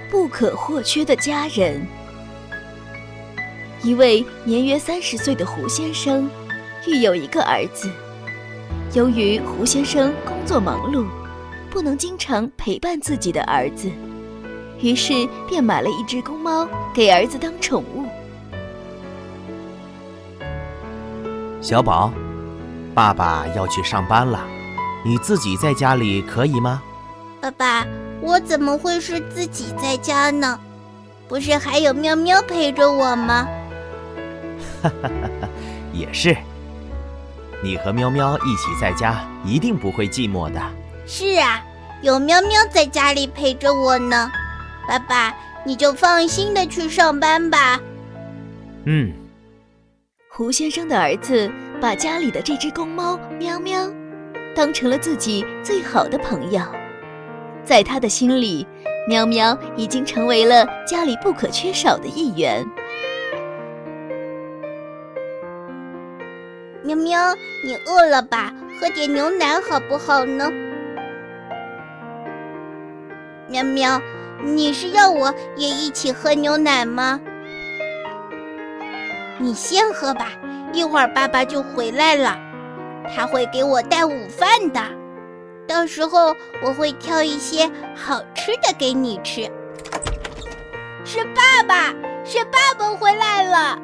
不可或缺的家人。一位年约30岁的胡先生育有一个儿子，由于胡先生工作忙碌，不能经常陪伴自己的儿子，于是便买了一只公猫给儿子当宠物。小宝，爸爸要去上班了，你自己在家里可以吗？爸爸，我怎么会是自己在家呢？不是还有喵喵陪着我吗？也是，你和喵喵一起在家，一定不会寂寞的。是啊，有喵喵在家里陪着我呢。爸爸，你就放心的去上班吧。胡先生的儿子把家里的这只公猫喵喵当成了自己最好的朋友，在他的心里，喵喵已经成为了家里不可缺少的一员。喵喵，你饿了吧？喝点牛奶好不好呢？喵喵，你是要我也一起喝牛奶吗？你先喝吧，一会儿爸爸就回来了，他会给我带午饭的，到时候我会挑一些好吃的给你吃。是爸爸回来了！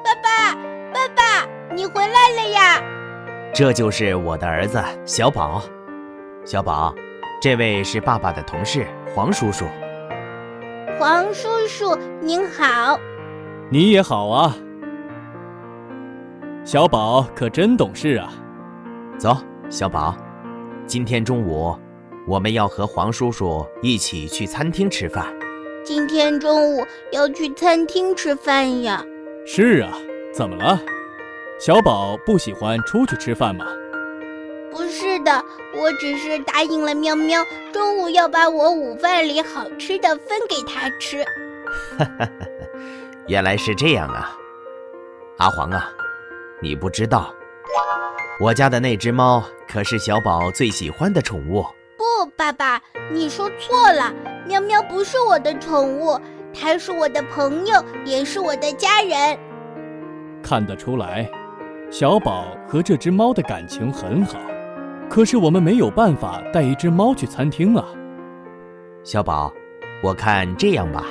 爸爸，你回来了呀！这就是我的儿子小宝。小宝，这位是爸爸的同事黄叔叔。黄叔叔您好。你也好啊。小宝可真懂事啊。走，小宝，今天中午我们要和黄叔叔一起去餐厅吃饭。今天中午要去餐厅吃饭呀？是啊，怎么了？小宝不喜欢出去吃饭吗？不是的，我只是答应了喵喵，中午要把我午饭里好吃的分给他吃。原来是这样啊。阿黄啊，你不知道，我家的那只猫可是小宝最喜欢的宠物。不，爸爸，你说错了，喵喵不是我的宠物，它是我的朋友，也是我的家人。看得出来，小宝和这只猫的感情很好，可是我们没有办法带一只猫去餐厅啊。小宝，我看这样吧，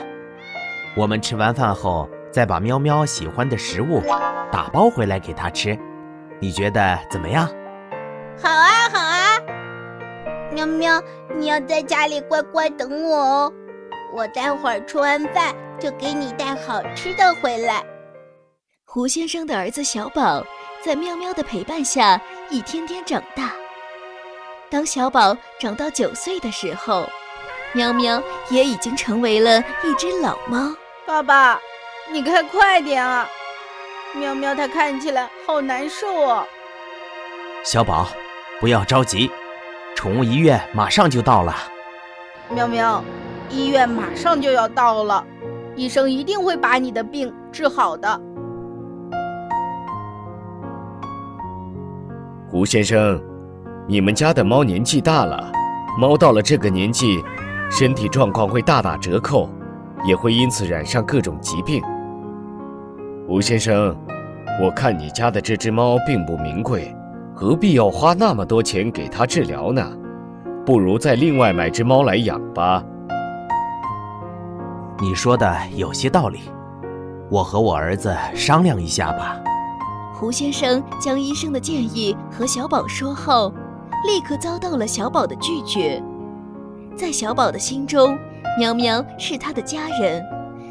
我们吃完饭后再把喵喵喜欢的食物打包回来给它吃，你觉得怎么样？好啊，好啊。喵喵，你要在家里乖乖等我哦，我待会儿吃完饭就给你带好吃的回来。胡先生的儿子小宝在喵喵的陪伴下一天天长大。当小宝长到9岁的时候，喵喵也已经成为了一只老猫。爸爸，你开快点啊！喵喵它看起来好难受啊。小宝，不要着急，宠物医院马上就到了。喵喵，医院马上就要到了，医生一定会把你的病治好的。胡先生，你们家的猫年纪大了，猫到了这个年纪，身体状况会大打折扣，也会因此染上各种疾病。胡先生，我看你家的这只猫并不名贵，何必要花那么多钱给它治疗呢？不如再另外买只猫来养吧。你说的有些道理，我和我儿子商量一下吧。胡先生将医生的建议和小宝说后，立刻遭到了小宝的拒绝。在小宝的心中，喵喵是他的家人，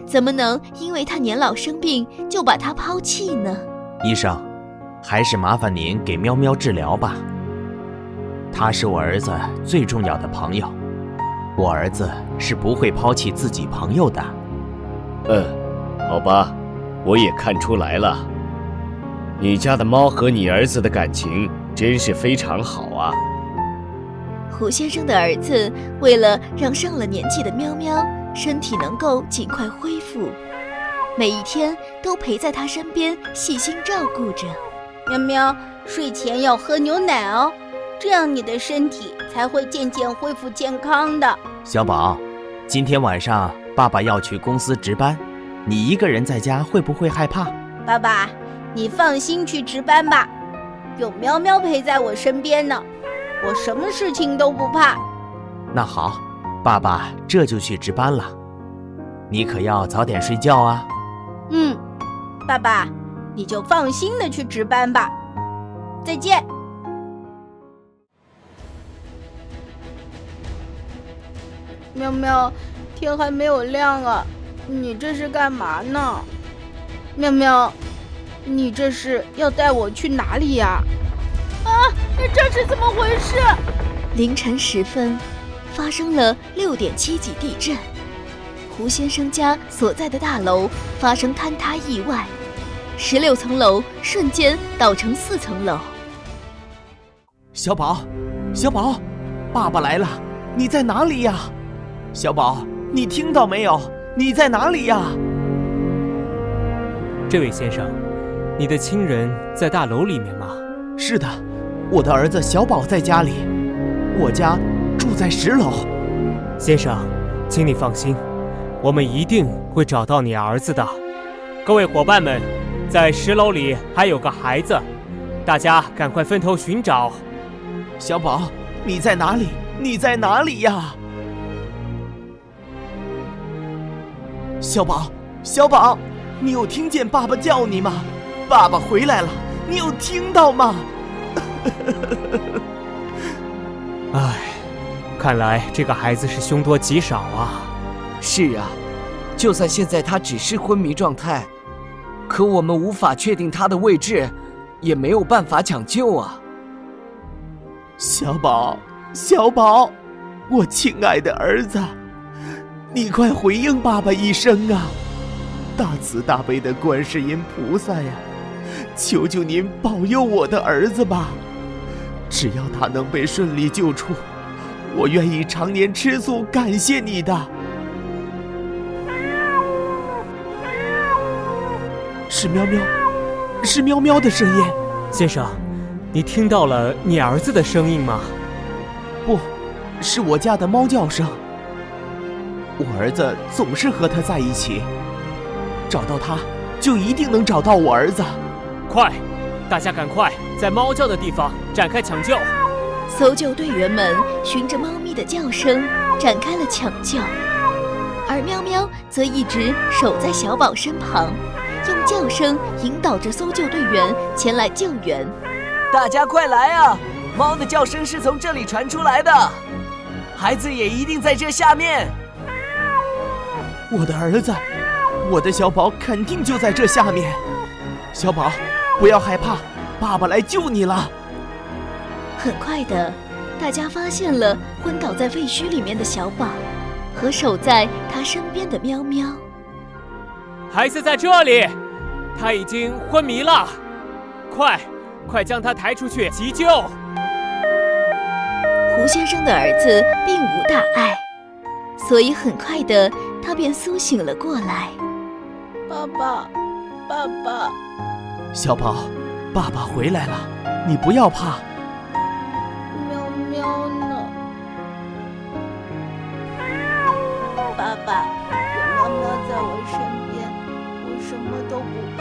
怎么能因为他年老生病就把他抛弃呢？医生，还是麻烦您给喵喵治疗吧。他是我儿子最重要的朋友，我儿子是不会抛弃自己朋友的。好吧，我也看出来了，你家的猫和你儿子的感情真是非常好啊。胡先生的儿子为了让上了年纪的喵喵身体能够尽快恢复，每一天都陪在他身边细心照顾着。喵喵，睡前要喝牛奶哦，这样你的身体才会渐渐恢复健康的。小宝，今天晚上爸爸要去公司值班，你一个人在家会不会害怕？爸爸，你放心去值班吧，有喵喵陪在我身边呢，我什么事情都不怕。那好，爸爸这就去值班了，你可要早点睡觉啊。爸爸，你就放心的去值班吧。再见。喵喵，天还没有亮啊，你这是干嘛呢？喵喵，你这是要带我去哪里呀？这是怎么回事？凌晨时分，发生了6.7级地震，胡先生家所在的大楼发生坍塌意外，16层楼瞬间倒成4层楼。小宝，小宝，爸爸来了，你在哪里呀？小宝，你听到没有？你在哪里呀？这位先生，你的亲人在大楼里面吗？是的，我的儿子小宝在家里，我家住在10楼。先生，请你放心，我们一定会找到你儿子的。各位伙伴们，在10楼里还有个孩子，大家赶快分头寻找。小宝，你在哪里？你在哪里呀？小宝，小宝，你有听见爸爸叫你吗？爸爸回来了，你有听到吗？唉，看来这个孩子是凶多吉少啊。是啊，就算现在他只是昏迷状态，可我们无法确定他的位置，也没有办法抢救啊。小宝，小宝，我亲爱的儿子，你快回应爸爸一声啊！大慈大悲的观世音菩萨呀，求求您保佑我的儿子吧！只要他能被顺利救出，我愿意常年吃素感谢你的。是喵喵，是喵喵的声音。先生，你听到了你儿子的声音吗？不，是我家的猫叫声。我儿子总是和他在一起，找到他就一定能找到我儿子。快，大家赶快在猫叫的地方展开抢救。搜救队员们循着猫咪的叫声展开了抢救，而喵喵则一直守在小宝身旁，用叫声引导着搜救队员前来救援。大家快来啊！猫的叫声是从这里传出来的，孩子也一定在这下面。我的儿子，我的小宝肯定就在这下面。小宝，不要害怕，爸爸来救你了。很快的，大家发现了昏倒在废墟里面的小宝和守在他身边的喵喵。孩子在这里，他已经昏迷了，快将他抬出去急救。胡先生的儿子并无大碍，所以很快的他便苏醒了过来。爸爸，爸爸，小宝，爸爸回来了，你不要怕。喵喵呢？爸爸，有喵喵在我身边，我什么都不怕。